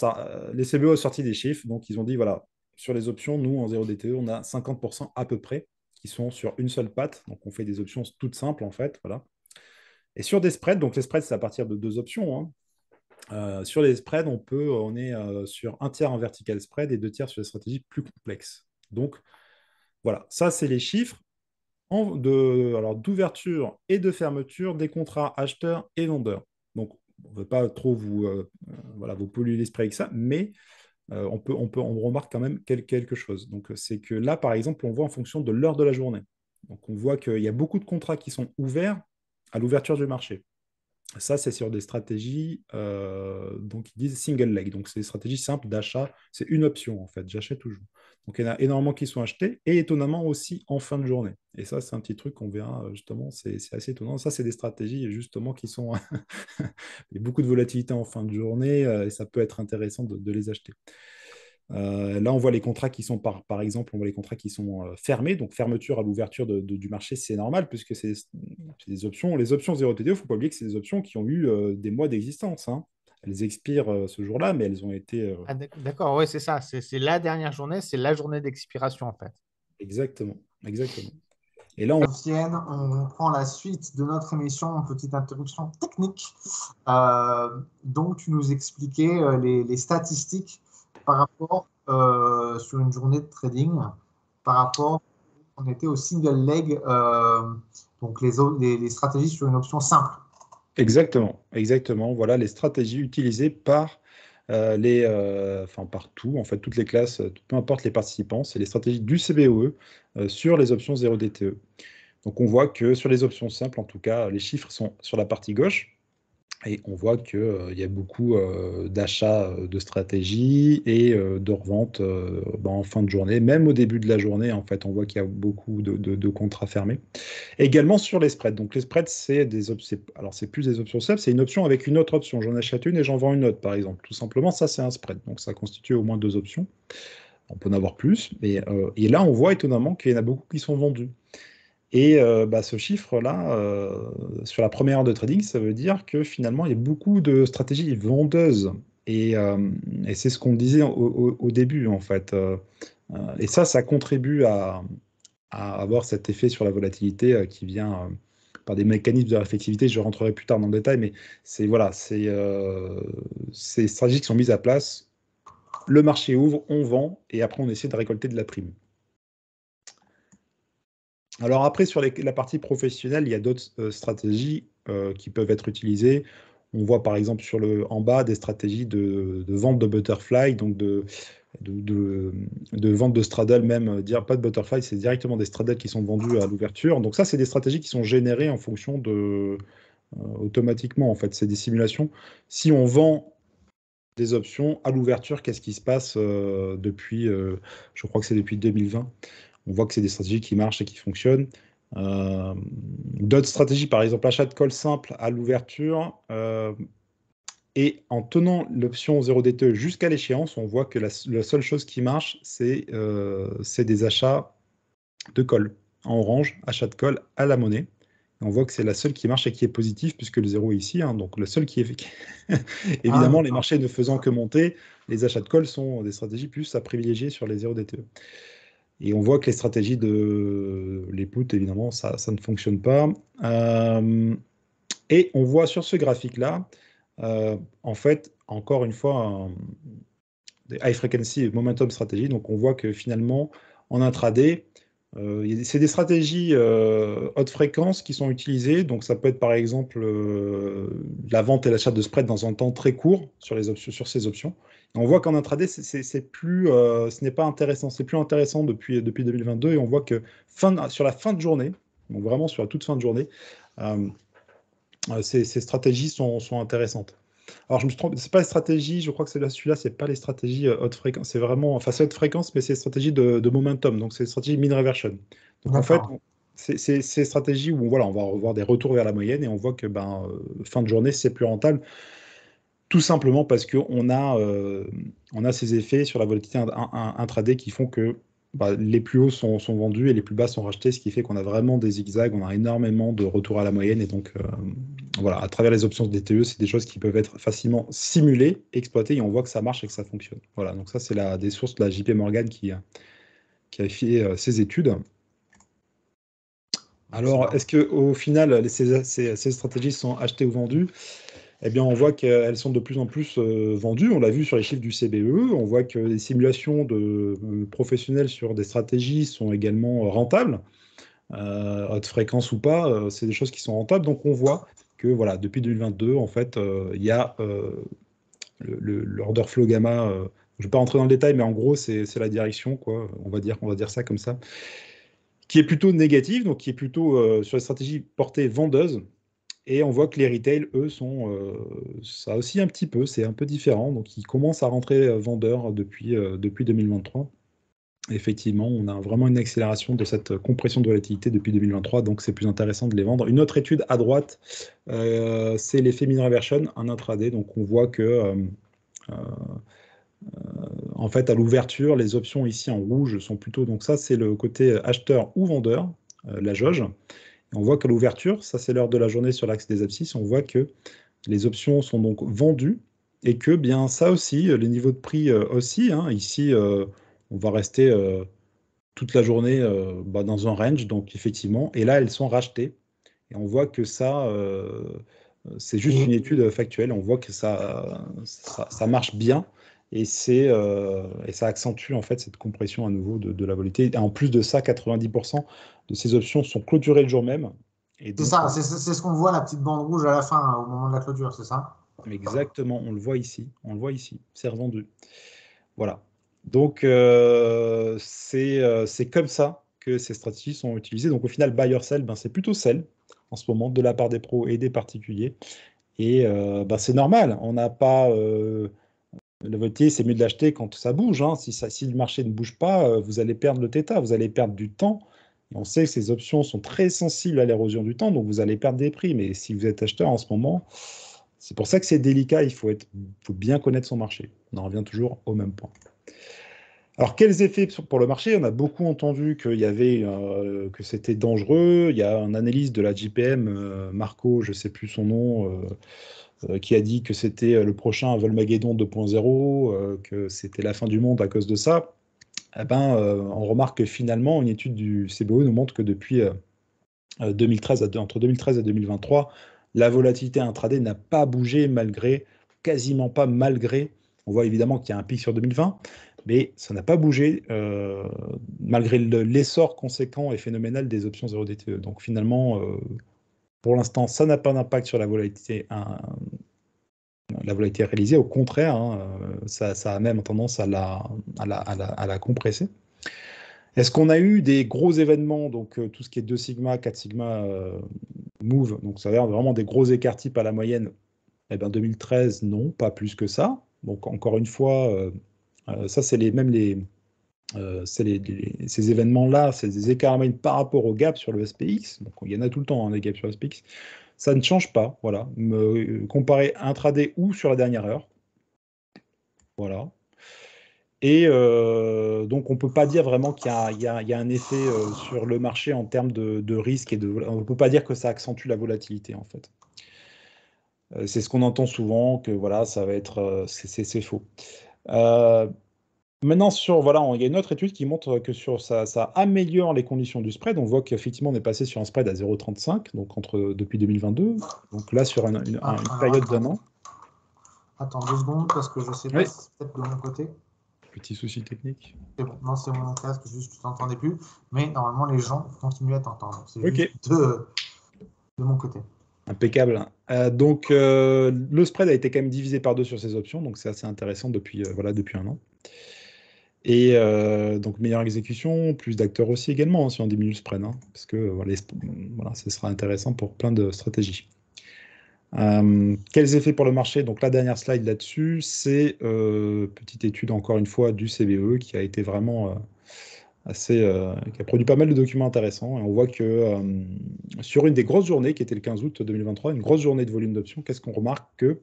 les CBO ont sorti des chiffres, donc ils ont dit voilà, sur les options, nous en 0DTE, on a 50% à peu près qui sont sur une seule patte, donc on fait des options toutes simples en fait, voilà. Et sur des spreads, donc les spreads c'est à partir de deux options, hein. Sur les spreads, on est sur un tiers en vertical spread et deux tiers sur des stratégies plus complexes. Donc voilà, ça c'est les chiffres alors d'ouverture et de fermeture des contrats acheteurs et vendeurs. Donc on ne veut pas trop voilà, vous polluer l'esprit avec ça, mais on remarque quand même quelque chose. Donc, c'est que là, par exemple, on voit en fonction de l'heure de la journée. Donc, on voit qu'il y a beaucoup de contrats qui sont ouverts à l'ouverture du marché. Ça, c'est sur des stratégies, donc ils disent single leg. Donc, c'est des stratégies simples d'achat. C'est une option, en fait. J'achète toujours. Donc, il y en a énormément qui sont achetés et étonnamment aussi en fin de journée. Et ça, c'est un petit truc qu'on verra justement. C'est assez étonnant. Ça, c'est des stratégies justement qui sont. Il y a beaucoup de volatilité en fin de journée et ça peut être intéressant de les acheter. Là, on voit les contrats qui sont, par exemple, on voit les contrats qui sont fermés. Donc, fermeture à l'ouverture du marché, c'est normal puisque c'est des options. Les options 0TD, il ne faut pas oublier que c'est des options qui ont eu des mois d'existence, hein. Elles expirent ce jour-là, mais elles ont été Ah, d'accord, ouais, c'est ça. C'est la dernière journée, c'est la journée d'expiration en fait. exactement, exactement. Et là, On prend la suite de notre émission, petite interruption technique. Donc, tu nous expliquais les statistiques par rapport sur une journée de trading, par rapport, on était au single leg, donc les stratégies sur une option simple. exactement, exactement. Voilà les stratégies utilisées par enfin partout, en fait, toutes les classes, peu importe les participants, c'est les stratégies du CBOE sur les options 0DTE. Donc on voit que sur les options simples, en tout cas, les chiffres sont sur la partie gauche. Et on voit qu'il y a beaucoup d'achats de stratégies et de reventes en fin de journée. Même au début de la journée, en fait, on voit qu'il y a beaucoup de contrats fermés. Également sur les spreads. Donc les spreads, alors c'est plus des options simples, c'est une option avec une autre option. J'en achète une et j'en vends une autre, par exemple. Tout simplement, ça, c'est un spread. Donc ça constitue au moins deux options. On peut en avoir plus. Et là, on voit étonnamment qu'il y en a beaucoup qui sont vendus. Et ce chiffre-là, sur la première heure de trading, ça veut dire que finalement, il y a beaucoup de stratégies vendeuses. Et c'est ce qu'on disait au début, en fait. Et ça contribue à avoir cet effet sur la volatilité qui vient par des mécanismes de réflexivité. Je rentrerai plus tard dans le détail, mais voilà, c'est des stratégies qui sont mises à place. Le marché ouvre, on vend, et après, on essaie de récolter de la prime. Alors après, sur la partie professionnelle, il y a d'autres stratégies qui peuvent être utilisées. On voit par exemple en bas des stratégies de vente de butterfly, donc de vente de straddle même, pas de butterfly, c'est directement des straddles qui sont vendus à l'ouverture. Donc ça, c'est des stratégies qui sont générées en fonction automatiquement, en fait, c'est des simulations. Si on vend des options à l'ouverture, qu'est-ce qui se passe je crois que c'est depuis 2020. On voit que c'est des stratégies qui marchent et qui fonctionnent. D'autres stratégies, par exemple, achat de call simple à l'ouverture. Et en tenant l'option 0DTE jusqu'à l'échéance, on voit que la seule chose qui marche, c'est des achats de call. En orange, achat de call à la monnaie. Et on voit que c'est la seule qui marche et qui est positive, puisque le 0 est ici. Hein, donc le seul qui est... Évidemment, les marchés ne faisant que monter, les achats de call sont des stratégies plus à privilégier sur les 0 DTE. Et on voit que les stratégies de les puts, évidemment, ça ne fonctionne pas. Et on voit sur ce graphique-là, en fait, encore une fois, des high frequency et momentum stratégie. Donc on voit que finalement, en intraday, c'est des stratégies haute fréquence qui sont utilisées. Donc ça peut être par exemple la vente et l'achat de spread dans un temps très court sur les options, sur ces options. Et on voit qu'en intraday, c'est plus, ce n'est pas intéressant. C'est plus intéressant depuis 2022. Et on voit que sur la fin de journée, donc vraiment sur la toute fin de journée, ces stratégies sont intéressantes. Alors, je me suis trompé, c'est pas les stratégies, je crois que celui-là, c'est pas les stratégies haute fréquence, c'est vraiment, enfin, c'est haute fréquence, mais c'est les stratégies de momentum, donc c'est les stratégies mean reversion. Donc, en fait, c'est ces stratégies où voilà, on va revoir des retours vers la moyenne et on voit que fin de journée, c'est plus rentable, tout simplement parce qu'on a ces effets sur la volatilité intraday qui font que les plus hauts sont vendus et les plus bas sont rachetés, ce qui fait qu'on a vraiment des zigzags, on a énormément de retours à la moyenne. Et donc, voilà, à travers les options de DTE, c'est des choses qui peuvent être facilement simulées, exploitées, et on voit que ça marche et que ça fonctionne. Voilà, donc ça, c'est des sources de la JP Morgan qui a fait ces études. Alors, est-ce qu'au final, ces stratégies sont achetées ou vendues? Eh bien, on voit qu'elles sont de plus en plus vendues. On l'a vu sur les chiffres du CBE. On voit que les simulations de professionnels sur des stratégies sont également rentables. Haute fréquence ou pas, c'est des choses qui sont rentables. Donc, on voit que voilà, depuis 2022, en fait, il y a l'order flow gamma. Je ne vais pas rentrer dans le détail, mais en gros, c'est la direction, quoi. On va dire ça comme ça, qui est plutôt négative, donc qui est plutôt sur les stratégies portées vendeuses. Et on voit que les retail, eux, ça aussi un petit peu, c'est un peu différent. Donc, ils commencent à rentrer vendeurs depuis 2023. Effectivement, on a vraiment une accélération de cette compression de volatilité depuis 2023, donc c'est plus intéressant de les vendre. Une autre étude à droite, c'est l'effet mean reversion en intraday. Donc, on voit que, en fait, à l'ouverture, les options ici en rouge sont plutôt. Donc, ça, c'est le côté acheteur ou vendeur, la jauge. On voit qu'à l'ouverture, ça c'est l'heure de la journée sur l'axe des abscisses, on voit que les options sont donc vendues et que bien ça aussi, les niveaux de prix aussi. Hein, ici, on va rester toute la journée dans un range, donc effectivement, et là elles sont rachetées. Et on voit que ça, c'est juste une étude factuelle, on voit que ça marche bien. Et ça accentue en fait cette compression à nouveau de la volatilité. Et en plus de ça, 90% de ces options sont clôturées le jour même. C'est ça, c'est ce qu'on voit, la petite bande rouge à la fin, au moment de la clôture, c'est ça? Exactement, on le voit ici, c'est revendu. Voilà. Donc c'est comme ça que ces stratégies sont utilisées. Donc au final, buy or sell, c'est plutôt sell en ce moment de la part des pros et des particuliers. Et c'est normal, on n'a pas. Le volatilité, c'est mieux de l'acheter quand ça bouge. Hein. Si le marché ne bouge pas, vous allez perdre le θ, vous allez perdre du temps. Et on sait que ces options sont très sensibles à l'érosion du temps, donc vous allez perdre des prix. Mais si vous êtes acheteur en ce moment, c'est pour ça que c'est délicat, il faut bien connaître son marché. On en revient toujours au même point. Alors, quels effets pour le marché? On a beaucoup entendu que c'était dangereux. Il y a un analyste de la JPM, Marco, je ne sais plus son nom, qui a dit que c'était le prochain Volmageddon 2.0, que c'était la fin du monde à cause de ça. On remarque que finalement, une étude du CBO nous montre que depuis entre 2013 et 2023, la volatilité intraday n'a pas bougé quasiment pas malgré. On voit évidemment qu'il y a un pic sur 2020, mais ça n'a pas bougé malgré l'essor conséquent et phénoménal des options 0 DTE. Donc finalement, pour l'instant, ça n'a pas d'impact sur la volatilité réalisée. Au contraire, hein, ça a même tendance à la compresser. Est-ce qu'on a eu des gros événements, donc tout ce qui est 2 sigma, 4 sigma move, donc ça a l'air vraiment des gros écarts types à la moyenne? Eh bien 2013, non, pas plus que ça. Donc encore une fois, ça c'est ces événements-là, c'est des écarts à la moyenne par rapport au gap sur le SPX. Donc il y en a tout le temps, hein, des gaps sur le SPX. Ça ne change pas, voilà. Comparer intraday ou sur la dernière heure. Voilà. Et donc, on ne peut pas dire vraiment qu'il y a un effet sur le marché en termes de risque on ne peut pas dire que ça accentue la volatilité, en fait. C'est ce qu'on entend souvent, que voilà, ça va être, c'est faux. Euh, Maintenant, voilà, il y a une autre étude qui montre que ça améliore les conditions du spread. On voit qu'effectivement, on est passé sur un spread à 0,35, donc depuis 2022. Donc là, sur une Alors, période d'un an. Attends 2 secondes, parce que je sais pas Oui, si c'est peut-être de mon côté. petit souci technique. C'est bon, non, c'est mon casque, juste tu t'entendais plus. Mais normalement, les gens continuent à t'entendre. C'est Ok, juste de mon côté. impeccable. Donc, le spread a été quand même divisé par deux sur ces options, donc c'est assez intéressant depuis un an. Et donc, meilleure exécution, plus d'acteurs aussi également, si on diminue le spread, hein, parce que voilà, ce sera intéressant pour plein de stratégies. Quels effets pour le marché? Donc la dernière slide là-dessus, c'est petite étude encore une fois du CBE qui a été vraiment qui a produit pas mal de documents intéressants. Et on voit que sur une des grosses journées, qui était le 15 août 2023, une grosse journée de volume d'options, qu'est-ce qu'on remarque? Que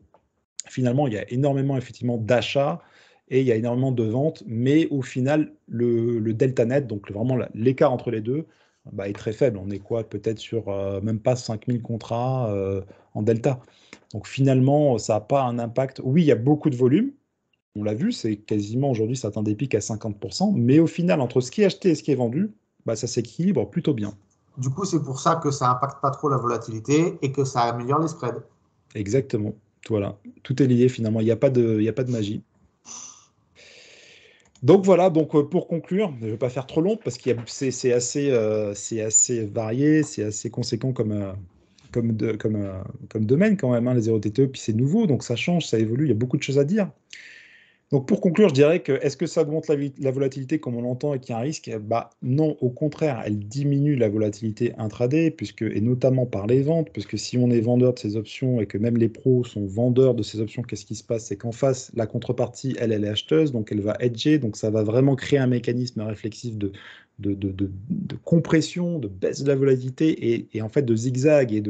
finalement, il y a énormément effectivement d'achats et il y a énormément de ventes, mais au final, le delta net, donc vraiment l'écart entre les deux, bah, est très faible. On est quoi? Peut-être sur même pas 5000 contrats en delta. Donc finalement, ça n'a pas un impact. Oui, il y a beaucoup de volume. On l'a vu, c'est quasiment aujourd'hui, ça atteint des pics à 50%. Mais au final, entre ce qui est acheté et ce qui est vendu, bah, ça s'équilibre plutôt bien. Du coup, c'est pour ça que ça impacte pas trop la volatilité et que ça améliore les spreads. Exactement. Voilà. Tout est lié finalement. Il y a pas de magie. Donc voilà, pour conclure, je ne vais pas faire trop long parce que c'est assez varié, c'est assez conséquent comme domaine quand même, hein, les 0TTE, puis c'est nouveau, donc ça change, ça évolue, il y a beaucoup de choses à dire. Donc pour conclure, je dirais que est-ce que ça augmente la volatilité comme on l'entend et qu'il y a un risque? Bah non, au contraire, elle diminue la volatilité intraday, et notamment par les ventes, puisque si on est vendeur de ces options et que même les pros sont vendeurs de ces options, qu'est-ce qui se passe? C'est qu'en face, la contrepartie, elle est acheteuse, donc elle va hedger, donc ça va vraiment créer un mécanisme réflexif de compression, de baisse de la volatilité et en fait de zigzag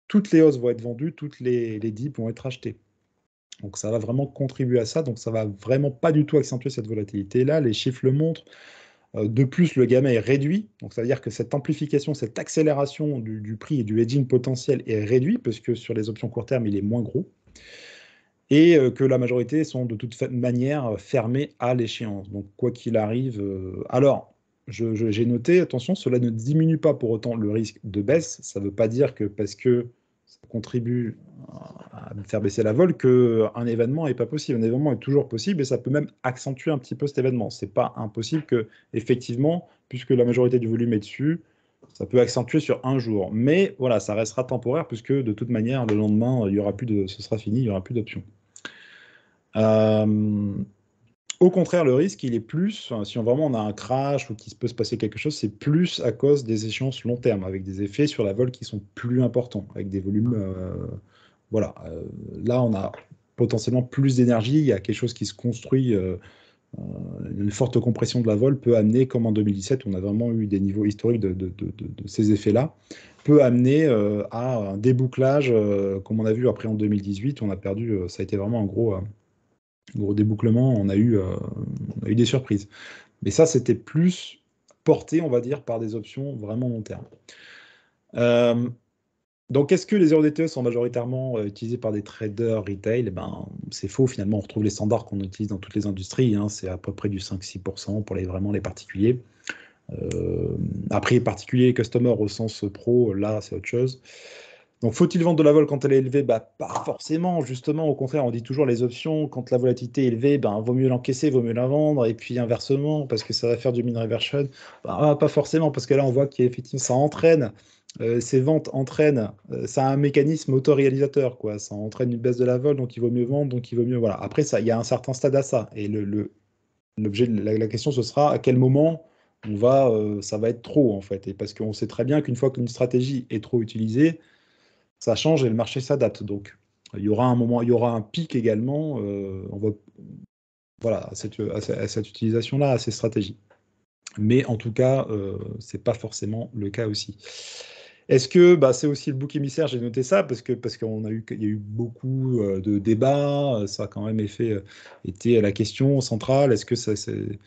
toutes les hausses vont être vendues, toutes les dips vont être achetées. Donc ça va vraiment contribuer à ça, donc ça va vraiment pas du tout accentuer cette volatilité-là, les chiffres le montrent. De plus, le gamma est réduit, donc ça veut dire que cette amplification, cette accélération du prix et du hedging potentiel est réduit, parce que sur les options court terme, il est moins gros, et que la majorité sont de toute manière fermées à l'échéance. Donc quoi qu'il arrive, alors j'ai noté, attention, cela ne diminue pas pour autant le risque de baisse, ça ne veut pas dire que parce que ça contribue à faire baisser la vol qu'un événement n'est pas possible. Un événement est toujours possible et ça peut même accentuer un petit peu cet événement. C'est pas impossible que, effectivement, puisque la majorité du volume est dessus, ça peut accentuer sur un jour. Mais voilà, ça restera temporaire puisque de toute manière, le lendemain, il y aura plus ce sera fini, il n'y aura plus d'options. Au contraire, le risque, il est plus, si vraiment on a un crash ou qu'il peut se passer quelque chose, c'est plus à cause des échéances long terme, avec des effets sur la vol qui sont plus importants, avec des volumes. Voilà. Là, on a potentiellement plus d'énergie, il y a quelque chose qui se construit. Une forte compression de la vol peut amener, comme en 2017, on a vraiment eu des niveaux historiques de ces effets-là, peut amener à un débouclage, comme on a vu après en 2018, on a perdu, ça a été vraiment un gros débouclement, on a eu des surprises. Mais ça, c'était plus porté, on va dire, par des options vraiment long terme. Donc, est-ce que les 0DTE sont majoritairement utilisés par des traders retail? Eh ben, c'est faux, finalement, on retrouve les standards qu'on utilise dans toutes les industries, hein, c'est à peu près du 5-6% pour vraiment les particuliers. Après, particulier customer au sens pro, là, c'est autre chose. Donc, faut-il vendre de la vol quand elle est élevée? Bah, pas forcément, justement. Au contraire, on dit toujours les options, quand la volatilité est élevée, ben, vaut mieux l'encaisser, vaut mieux la vendre. Et puis, inversement, parce que ça va faire du mean reversion. Bah, pas forcément, parce que là, on voit qu'effectivement, ça entraîne, ces ventes entraînent, ça a un mécanisme autoréalisateur, quoi. Ça entraîne une baisse de la vol, donc il vaut mieux vendre, donc il vaut mieux. Voilà. Après, ça, il y a un certain stade à ça. Et l'objet de la question, ce sera à quel moment ça va être trop, en fait. Et parce qu'on sait très bien qu'une fois qu'une stratégie est trop utilisée, ça change et le marché s'adapte. Donc, il y aura un moment, il y aura un pic également voilà, à cette utilisation-là, à ces stratégies. Mais en tout cas, ce n'est pas forcément le cas aussi. Est-ce que c'est aussi le bouc émissaire, j'ai noté ça, parce qu'il y a eu beaucoup de débats, ça a quand même été la question centrale. Est-ce que ça, c'est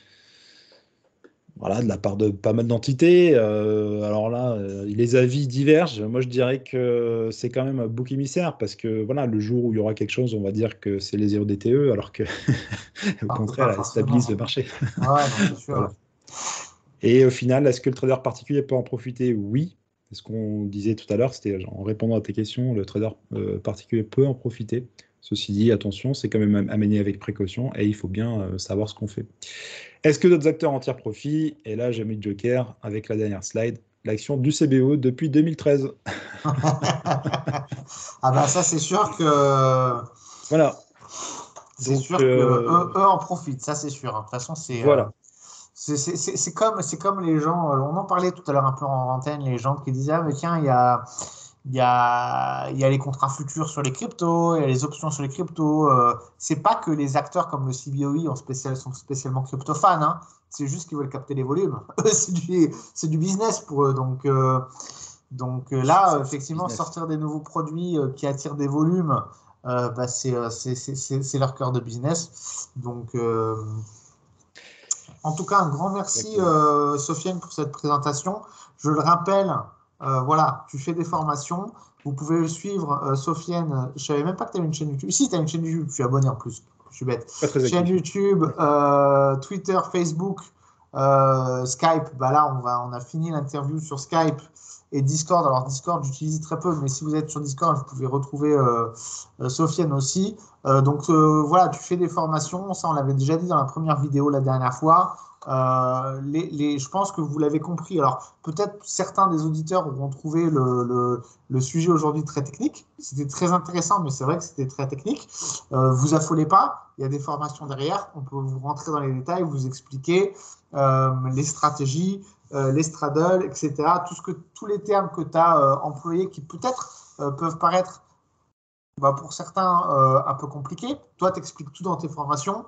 voilà, de la part de pas mal d'entités. Alors là, les avis divergent. Moi, je dirais que c'est quand même un bouc émissaire parce que voilà, le jour où il y aura quelque chose, on va dire que c'est les zéro DTE, alors que au contraire, Pas elle stabilise le forcément. marché. Ouais, non, c'est sûr. Voilà. Et au final, est-ce que le trader particulier peut en profiter? Oui. C'est ce qu'on disait tout à l'heure, c'était en répondant à tes questions, le trader particulier peut en profiter. Ceci dit, attention, c'est quand même à manier avec précaution et il faut bien savoir ce qu'on fait. Est-ce que d'autres acteurs en tirent profit? Et là, j'ai mis le joker avec la dernière slide, l'action du CBO depuis 2013. Ah ben ça, Voilà. c'est Donc, sûr que eux en profitent, ça c'est sûr. De toute façon, voilà. c'est comme les gens, on en parlait tout à l'heure un peu en antenne, les gens qui disaient, ah mais tiens, il y a les contrats futurs sur les cryptos, il y a les options sur les cryptos. C'est pas que les acteurs comme le CBOE sont spécialement crypto-fans, hein. C'est juste qu'ils veulent capter les volumes. C'est du business pour eux. Donc là, effectivement, Business. sortir des nouveaux produits qui attirent des volumes, c'est leur cœur de business. Donc, en tout cas, un grand merci, Sofiane, pour cette présentation. Je le rappelle, voilà, tu fais des formations. Vous pouvez suivre Sofiane. Je ne savais même pas que tu avais une chaîne YouTube. Si, tu as une chaîne YouTube, je suis abonné en plus. Je suis bête. Pas très Chaîne actif. YouTube, Twitter, Facebook, Skype. Bah là, on a fini l'interview sur Skype et Discord. Alors, Discord, j'utilise très peu, mais si vous êtes sur Discord, vous pouvez retrouver Sofiane aussi. Voilà, tu fais des formations, ça on l'avait déjà dit dans la première vidéo la dernière fois. Je pense que vous l'avez compris. Alors peut-être certains des auditeurs auront trouvé le sujet aujourd'hui très technique. C'était très intéressant, mais c'est vrai que c'était très technique. Vous affolez pas, il y a des formations derrière. On peut vous rentrer dans les détails, vous expliquer les stratégies, les straddles, etc. Tous les termes que tu as employés qui peut-être peuvent paraître pour certains un peu compliqué. Toi, tu expliques tout dans tes formations.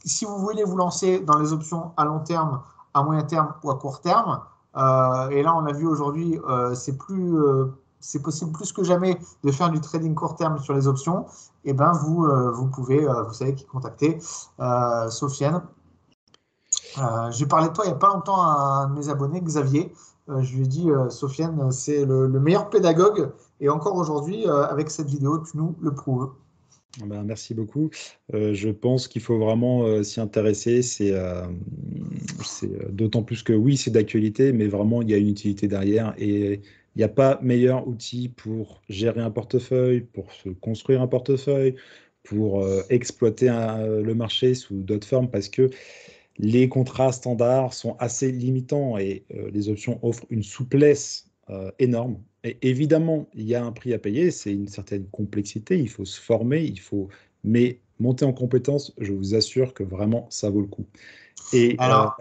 Si vous voulez vous lancer dans les options à long terme, à moyen terme ou à court terme, et là, on l'a vu aujourd'hui, c'est possible plus que jamais de faire du trading court terme sur les options. Et ben, vous pouvez, vous savez qui contacter, Sofiane. J'ai parlé de toi il n'y a pas longtemps à un de mes abonnés, Xavier. Je lui ai dit, Sofiane, c'est le meilleur pédagogue. Et encore aujourd'hui, avec cette vidéo, tu nous le prouves. Merci beaucoup. Je pense qu'il faut vraiment s'y intéresser. C'est d'autant plus que oui, c'est d'actualité, mais vraiment, il y a une utilité derrière. Et il n'y a pas meilleur outil pour gérer un portefeuille, pour se construire un portefeuille, pour exploiter le marché sous d'autres formes, parce que les contrats standards sont assez limitants et les options offrent une souplesse énorme. Et évidemment, il y a un prix à payer, c'est une certaine complexité, il faut se former, mais monter en compétence, je vous assure que vraiment, ça vaut le coup. Et Alors,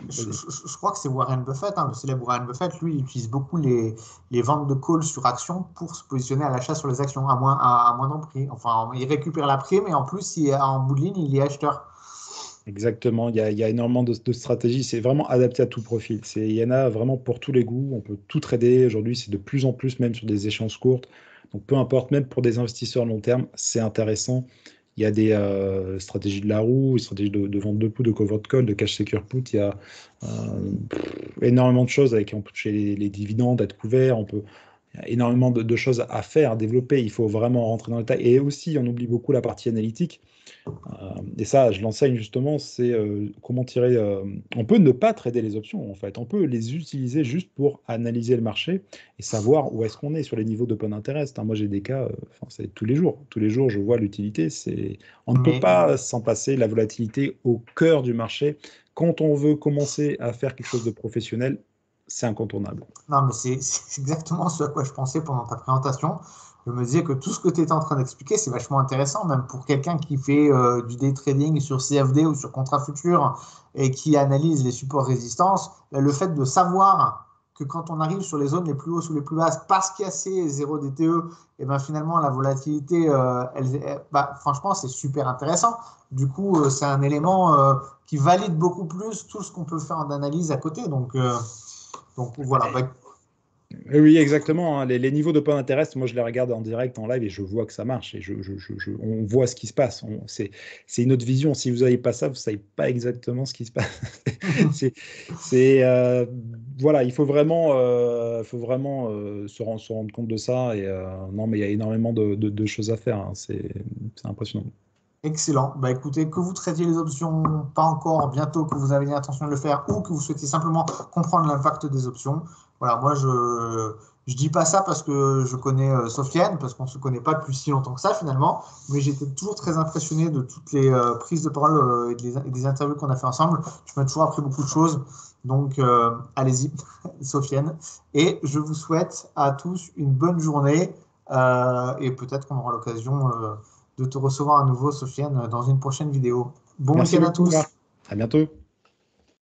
je, vas-y. je- je crois que c'est Warren Buffett, hein, le célèbre Warren Buffett. Lui, il utilise beaucoup les ventes de calls sur actions pour se positionner à l'achat sur les actions à moindre prix. Enfin, il récupère la prime et en plus, en bout de ligne, il est acheteur. Exactement, il y a énormément de stratégies, c'est vraiment adapté à tout profil. Il y en a vraiment pour tous les goûts, on peut tout trader. Aujourd'hui, c'est de plus en plus, même sur des échéances courtes. Donc peu importe, même pour des investisseurs long terme, c'est intéressant. Il y a des stratégies de la roue, des stratégies de vente de put, de covered call, de cash secure put. Il y a énormément de choses avec on peut toucher les dividendes, être couvert, il y a énormément de choses à faire, à développer. Il faut vraiment rentrer dans le détail. Et aussi, on oublie beaucoup la partie analytique. Et ça, je l'enseigne justement, c'est comment tirer. On peut ne pas trader les options, en fait. On peut les utiliser juste pour analyser le marché et savoir où est-ce qu'on est sur les niveaux d'open interest, hein. Moi, j'ai des cas, enfin, c'est tous les jours. Tous les jours, je vois l'utilité. On ne peut Mais pas s'en passer. La volatilité au cœur du marché. Quand on veut commencer à faire quelque chose de professionnel, c'est incontournable. non, mais c'est exactement ce à quoi je pensais pendant ta présentation. Je me disais que tout ce que tu étais en train d'expliquer, c'est vachement intéressant, même pour quelqu'un qui fait du day trading sur CFD ou sur contrat futur et qui analyse les supports résistance. Le fait de savoir que quand on arrive sur les zones les plus hautes ou les plus basses, parce qu'il y a ces 0 DTE, et ben finalement la volatilité, franchement, c'est super intéressant. Du coup, c'est un élément qui valide beaucoup plus tout ce qu'on peut faire en analyse à côté. Donc voilà. Oui, exactement, hein. Les niveaux d'Open Interest, moi je les regarde en direct, en live, et je vois que ça marche. Et on voit ce qui se passe. C'est une autre vision. Si vous n'avez pas ça, vous ne savez pas exactement ce qui se passe. C'est, c'est, voilà, faut vraiment se rendre compte de ça. Et non, mais il y a énormément de choses à faire, hein. C'est impressionnant. Excellent. Bah, écoutez, que vous traitiez les options, pas encore, bientôt, que vous avez l'intention de le faire ou que vous souhaitez simplement comprendre l'impact des options. Voilà, moi, je dis pas ça parce que je connais Sofiane, parce qu'on ne se connaît pas depuis si longtemps que ça finalement, mais j'étais toujours très impressionné de toutes les prises de parole et des interviews qu'on a fait ensemble. Je m'ai toujours appris beaucoup de choses. Donc, allez-y, Sofiane. Et je vous souhaite à tous une bonne journée et peut-être qu'on aura l'occasion de te recevoir à nouveau, Sofiane, dans une prochaine vidéo. Bon Merci week-end à beaucoup, tous. Marc. À bientôt.